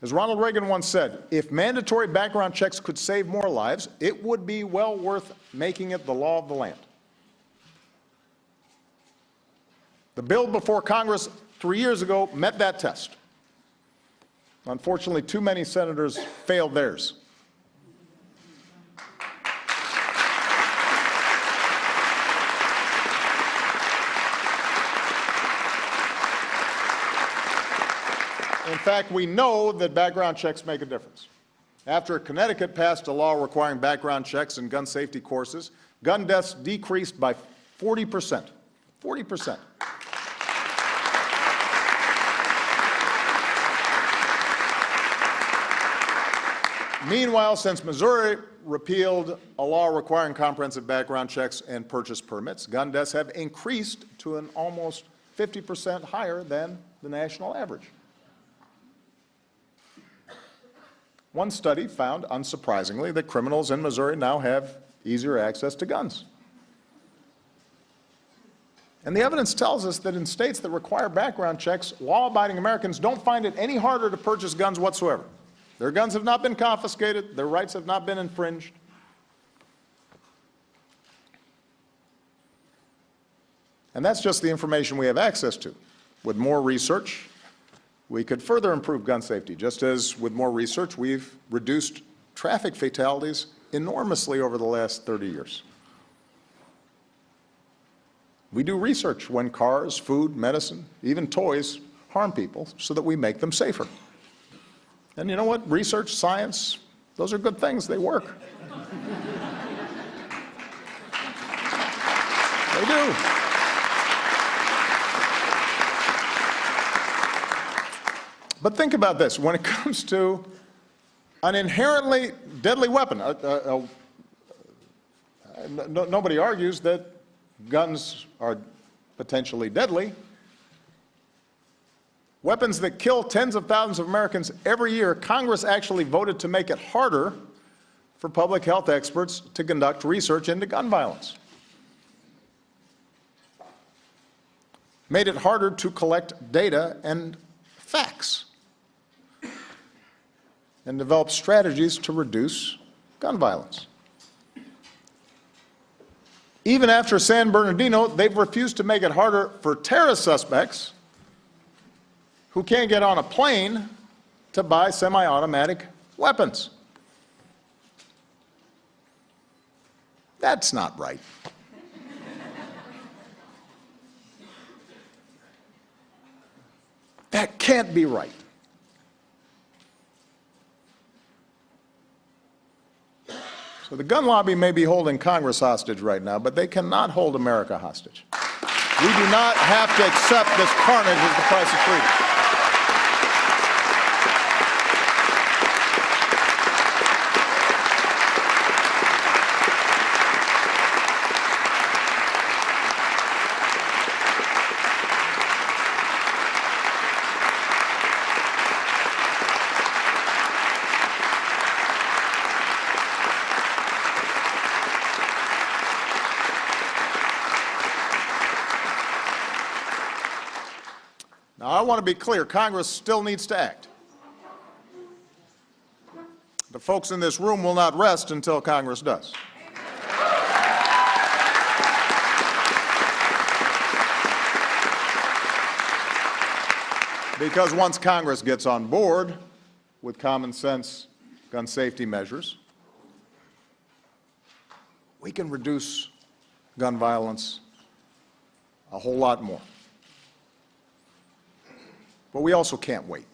As Ronald Reagan once said, if mandatory background checks could save more lives, it would be well worth making it the law of the land. The bill before Congress 3 years ago met that test. Unfortunately, too many senators failed theirs. In fact, we know that background checks make a difference. After Connecticut passed a law requiring background checks in gun safety courses, gun deaths decreased by 40%. 40%. Meanwhile, since Missouri repealed a law requiring comprehensive background checks and purchase permits, gun deaths have increased to an almost 50% higher than the national average. One study found, unsurprisingly, that criminals in Missouri now have easier access to guns. And the evidence tells us that in states that require background checks, law-abiding Americans don't find it any harder to purchase guns whatsoever. Their guns have not been confiscated, their rights have not been infringed. And that's just the information we have access to. With more research, we could further improve gun safety, just as with more research, we've reduced traffic fatalities enormously over the last 30 years. We do research when cars, food, medicine, even toys harm people so that we make them safer. And you know what? Research, science, those are good things. They work. They do. But think about this. When it comes to an inherently deadly weapon, nobody argues that guns are potentially deadly. Weapons that kill tens of thousands of Americans every year, Congress actually voted to make it harder for public health experts to conduct research into gun violence. Made it harder to collect data and facts and develop strategies to reduce gun violence. Even after San Bernardino, they've refused to make it harder for terrorist suspects who can't get on a plane to buy semi-automatic weapons. That's not right. That can't be right. So the gun lobby may be holding Congress hostage right now, but they cannot hold America hostage. We do not have to accept this carnage as the price of freedom. Now, I want to be clear, Congress still needs to act. The folks in this room will not rest until Congress does. Because once Congress gets on board with common sense gun safety measures, we can reduce gun violence a whole lot more. But we also can't wait.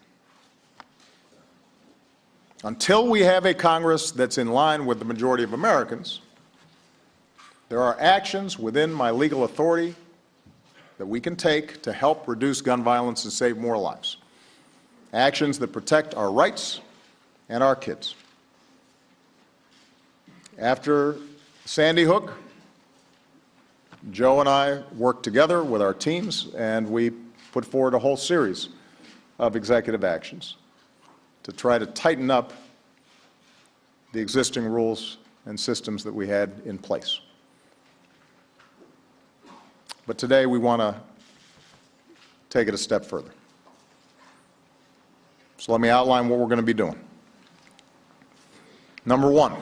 Until we have a Congress that's in line with the majority of Americans, there are actions within my legal authority that we can take to help reduce gun violence and save more lives. Actions that protect our rights and our kids. After Sandy Hook, Joe and I worked together with our teams, and we put forward a whole series of executive actions to try to tighten up the existing rules and systems that we had in place. But today we want to take it a step further. So let me outline what we're going to be doing. Number one,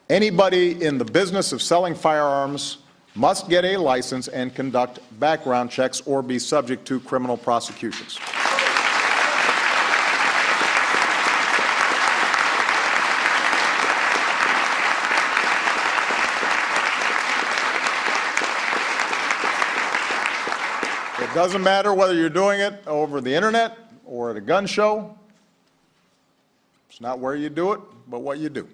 anybody in the business of selling firearms must get a license and conduct background checks or be subject to criminal prosecutions. It doesn't matter whether you're doing it over the internet or at a gun show. It's not where you do it, but what you do.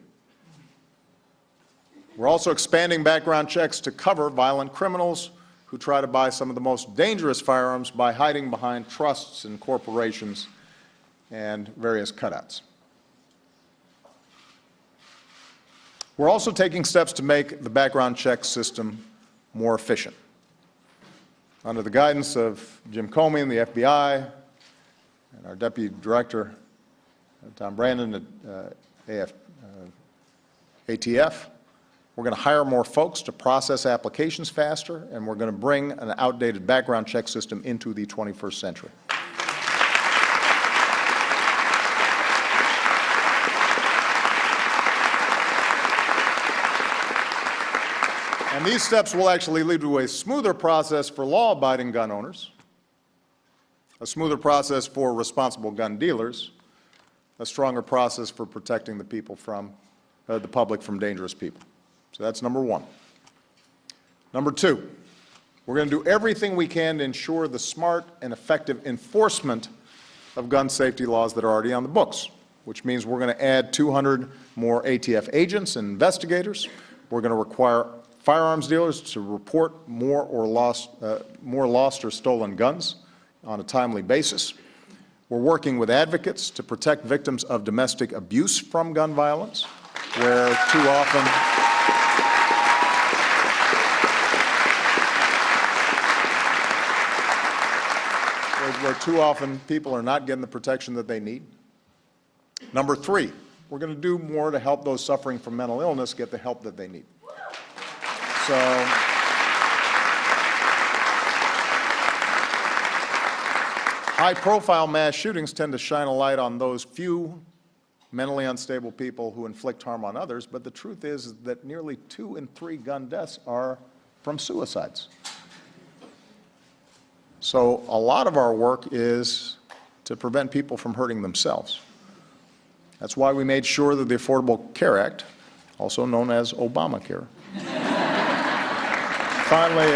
We're also expanding background checks to cover violent criminals who try to buy some of the most dangerous firearms by hiding behind trusts and corporations and various cutouts. We're also taking steps to make the background check system more efficient. Under the guidance of Jim Comey and the FBI and our Deputy Director, Tom Brandon at ATF, we're going to hire more folks to process applications faster, and we're going to bring an outdated background check system into the 21st century. And these steps will actually lead to a smoother process for law-abiding gun owners, a smoother process for responsible gun dealers, a stronger process for protecting the people from the public from dangerous people. So that's number one. Number two, we're going to do everything we can to ensure the smart and effective enforcement of gun safety laws that are already on the books, which means we're going to add 200 more ATF agents and investigators. We're going to require firearms dealers to report more lost or stolen guns on a timely basis. We're working with advocates to protect victims of domestic abuse from gun violence, where too often people are not getting the protection that they need. Number three, we're going to do more to help those suffering from mental illness get the help that they need. So, high-profile mass shootings tend to shine a light on those few mentally unstable people who inflict harm on others, but the truth is that nearly 2 in 3 gun deaths are from suicides. So a lot of our work is to prevent people from hurting themselves. That's why we made sure that the Affordable Care Act, also known as Obamacare, finally,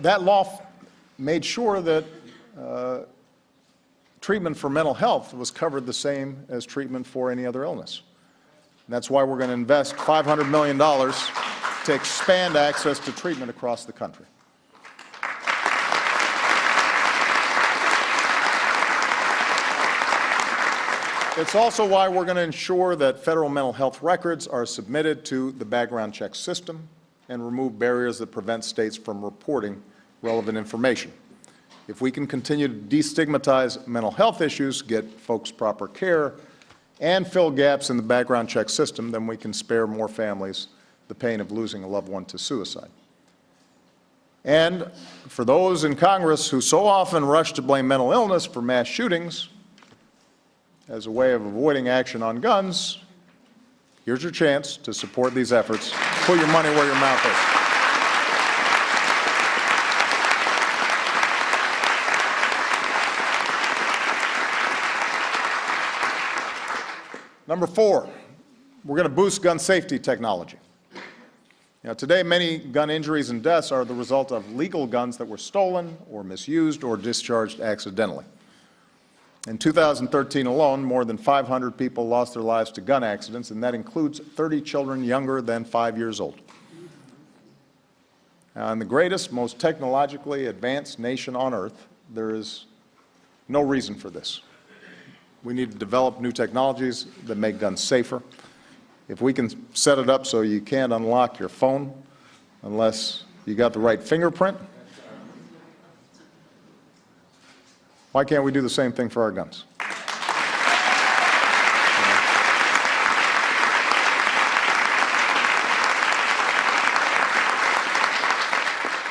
that law made sure that treatment for mental health was covered the same as treatment for any other illness. And that's why we're going to invest $500 million to expand access to treatment across the country. It's also why we're going to ensure that federal mental health records are submitted to the background check system and remove barriers that prevent states from reporting relevant information. If we can continue to destigmatize mental health issues, get folks proper care, and fill gaps in the background check system, then we can spare more families the pain of losing a loved one to suicide. And for those in Congress who so often rush to blame mental illness for mass shootings as a way of avoiding action on guns, here's your chance to support these efforts. Put your money where your mouth is. Number 4, we're going to boost gun safety technology. Today, many gun injuries and deaths are the result of legal guns that were stolen or misused or discharged accidentally. In 2013 alone, more than 500 people lost their lives to gun accidents, and that includes 30 children younger than 5 years old. Now, in the greatest, most technologically advanced nation on earth, there is no reason for this. We need to develop new technologies that make guns safer. If we can set it up so you can't unlock your phone unless you got the right fingerprint, why can't we do the same thing for our guns?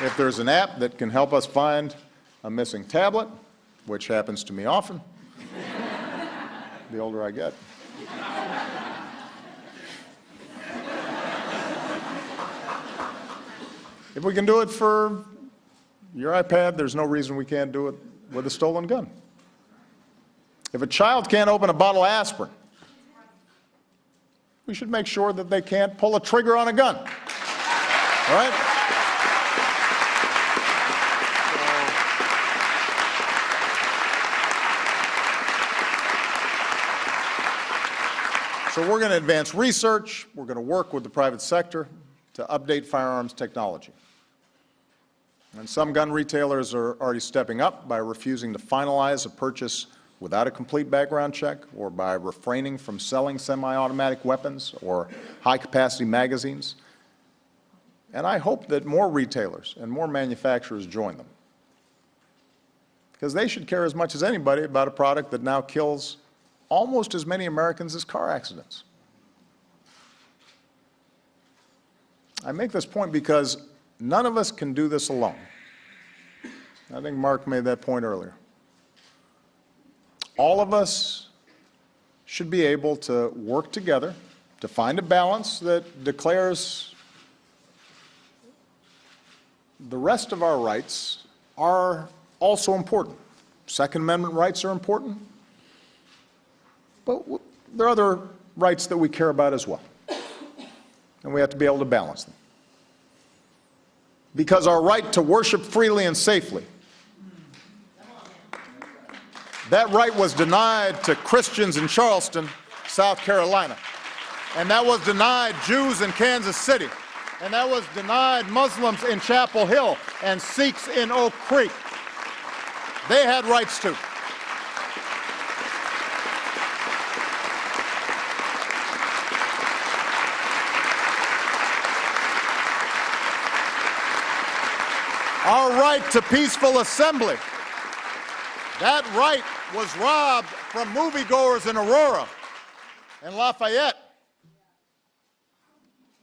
If there's an app that can help us find a missing tablet, which happens to me often, the older I get. If we can do it for your iPad, there's no reason we can't do it with a stolen gun. If a child can't open a bottle of aspirin, we should make sure that they can't pull a trigger on a gun. All right? So we're going to advance research. We're going to work with the private sector to update firearms technology. And some gun retailers are already stepping up by refusing to finalize a purchase without a complete background check, or by refraining from selling semi-automatic weapons or high-capacity magazines. And I hope that more retailers and more manufacturers join them, because they should care as much as anybody about a product that now kills almost as many Americans as car accidents. I make this point because none of us can do this alone. I think Mark made that point earlier. All of us should be able to work together to find a balance that declares the rest of our rights are also important. Second Amendment rights are important, but there are other rights that we care about as well, and we have to be able to balance them. Because our right to worship freely and safely, that right was denied to Christians in Charleston, South Carolina. And that was denied Jews in Kansas City. And that was denied Muslims in Chapel Hill and Sikhs in Oak Creek. They had rights too. Our right to peaceful assembly, that right was robbed from moviegoers in Aurora and Lafayette.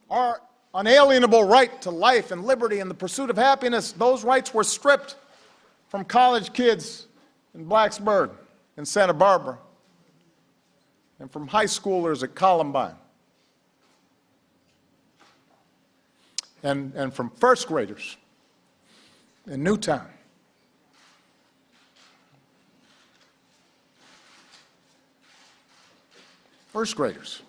Our unalienable right to life and liberty and the pursuit of happiness, those rights were stripped from college kids in Blacksburg and Santa Barbara, and from high schoolers at Columbine, and from first graders in Newtown. First graders.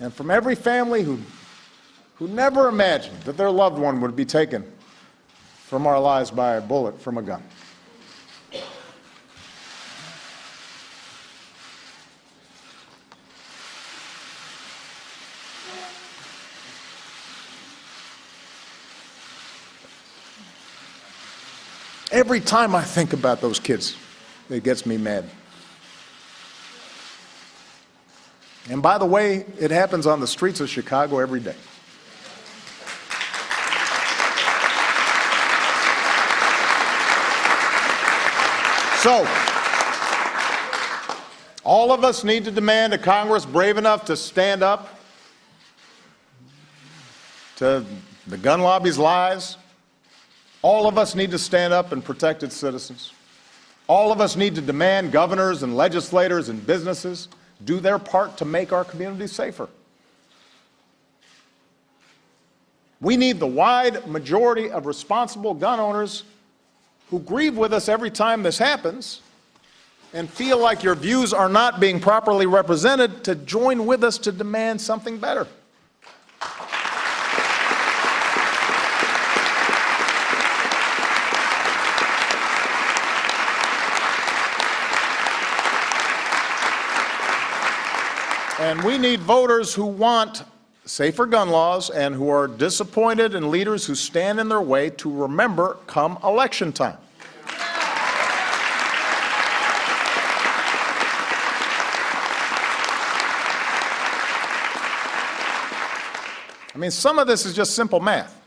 And from every family who never imagined that their loved one would be taken from our lives by a bullet from a gun. Every time I think about those kids, it gets me mad. And by the way, it happens on the streets of Chicago every day. So, all of us need to demand a Congress brave enough to stand up to the gun lobby's lies. All of us need to stand up and protect its citizens. All of us need to demand governors and legislators and businesses do their part to make our communities safer. We need the wide majority of responsible gun owners who grieve with us every time this happens and feel like your views are not being properly represented to join with us to demand something better. And we need voters who want safer gun laws and who are disappointed in leaders who stand in their way to remember come election time. I mean, some of this is just simple math.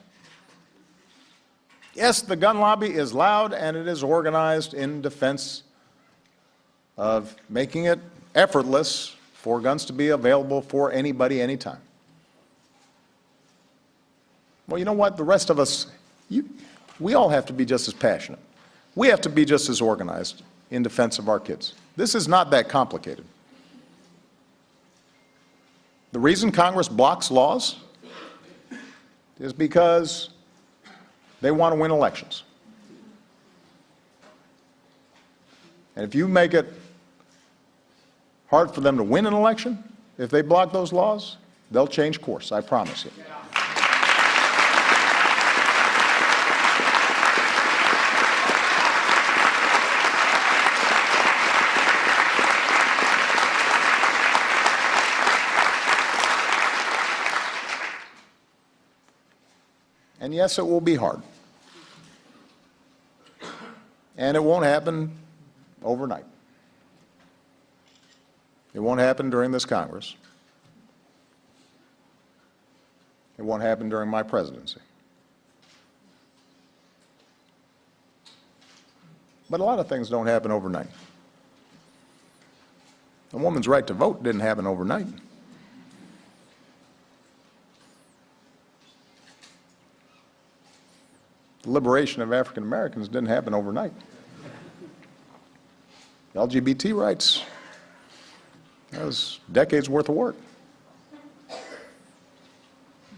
Yes, the gun lobby is loud and it is organized in defense of making it effortless for guns to be available for anybody, anytime. Well, you know what? The rest of us, we all have to be just as passionate. We have to be just as organized in defense of our kids. This is not that complicated. The reason Congress blocks laws is because they want to win elections. And if you make it hard for them to win an election, if they block those laws, they'll change course, I promise you. And yes, it will be hard. And it won't happen overnight. It won't happen during this Congress. It won't happen during my presidency. But a lot of things don't happen overnight. A woman's right to vote didn't happen overnight. The liberation of African Americans didn't happen overnight. LGBT rights, that was decades worth of work.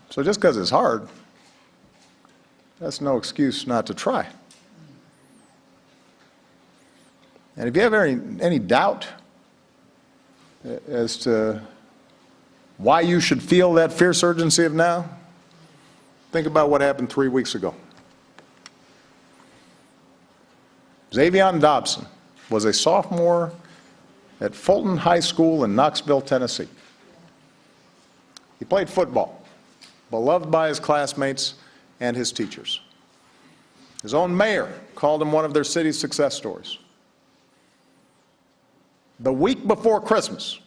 So just because it's hard, that's no excuse not to try. And if you have any doubt as to why you should feel that fierce urgency of now, think about what happened 3 weeks ago. Xavion Dobson was a sophomore at Fulton High School in Knoxville, Tennessee. He played football, beloved by his classmates and his teachers. His own mayor called him one of their city's success stories. The week before Christmas,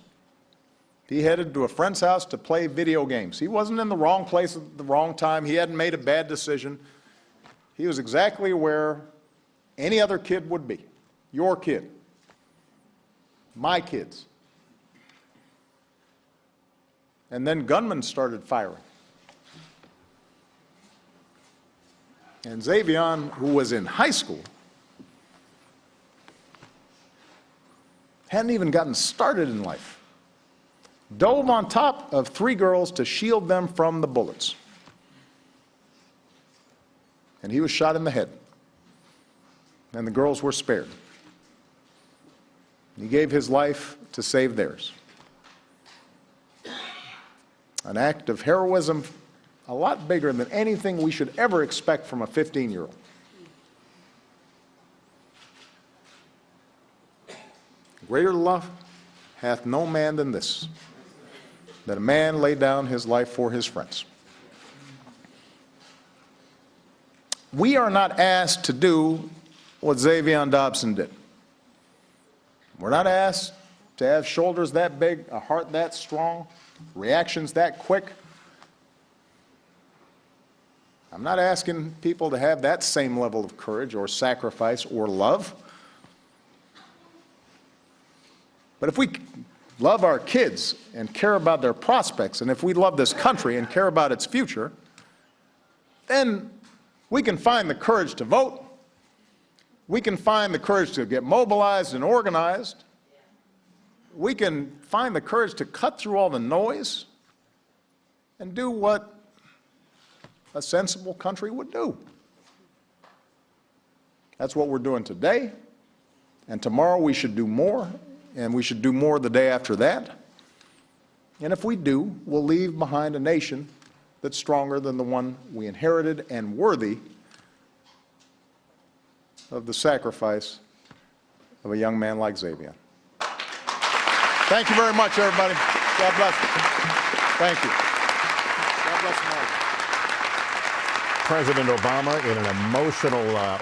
he headed to a friend's house to play video games. He wasn't in the wrong place at the wrong time. He hadn't made a bad decision. He was exactly where any other kid would be. Your kid. My kids. And then gunmen started firing. And Xavion, who was in high school, hadn't even gotten started in life, dove on top of 3 girls to shield them from the bullets. And he was shot in the head. And the girls were spared. He gave his life to save theirs. An act of heroism a lot bigger than anything we should ever expect from a 15-year-old. Greater love hath no man than this, that a man lay down his life for his friends. We are not asked to do what Xavion Dobson did. We're not asked to have shoulders that big, a heart that strong, reactions that quick. I'm not asking people to have that same level of courage or sacrifice or love. But if we love our kids and care about their prospects, and if we love this country and care about its future, then we can find the courage to vote. We can find the courage to get mobilized and organized. We can find the courage to cut through all the noise and do what a sensible country would do. That's what we're doing today, and tomorrow we should do more, and we should do more the day after that. And if we do, we'll leave behind a nation that's stronger than the one we inherited and worthy of the sacrifice of a young man like Xavion. Thank you very much, everybody. God bless you. Thank you. God bless you all. President Obama, in an emotional,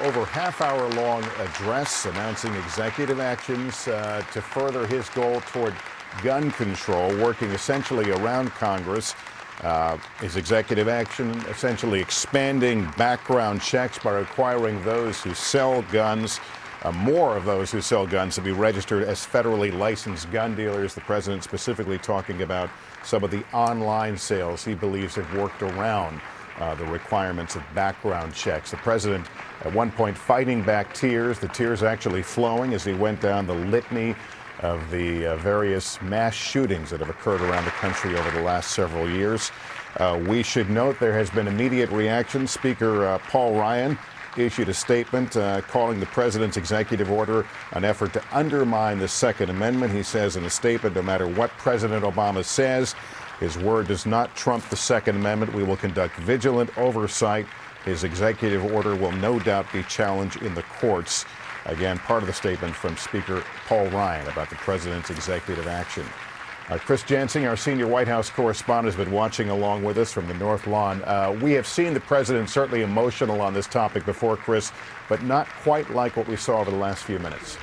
over half-hour-long address announcing executive actions to further his goal toward gun control, working essentially around Congress. His executive action essentially expanding background checks by requiring those who sell guns, more of those who sell guns, to be registered as federally licensed gun dealers. The president specifically talking about some of the online sales he believes have worked around the requirements of background checks. The president at one point fighting back tears, the tears actually flowing as he went down the litany of the various mass shootings that have occurred around the country over the last several years. We should note there has been immediate reaction. Speaker Paul Ryan issued a statement calling the president's executive order an effort to undermine the Second Amendment. He says in a statement, no matter what President Obama says, his word does not trump the Second Amendment. We will conduct vigilant oversight. His executive order will no doubt be challenged in the courts. Again, part of the statement from Speaker Paul Ryan about the president's executive action. Chris Jansing, our senior White House correspondent, has been watching along with us from the North Lawn. We have seen the president certainly emotional on this topic before, Chris, but not quite like what we saw over the last few minutes.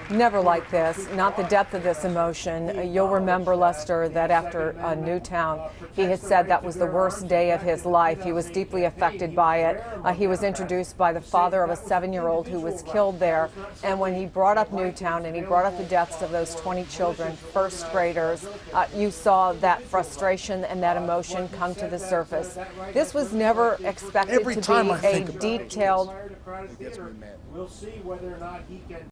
Never like this, not the depth of this emotion. You'll remember, Lester, that after Newtown, he had said that was the worst day of his life. He was deeply affected by it. He was introduced by the father of a 7-year-old who was killed there. And when he brought up Newtown and he brought up the deaths of those 20 children, first graders, you saw that frustration and that emotion come to the surface. This was never expected to be a detailed. We'll see whether or not he can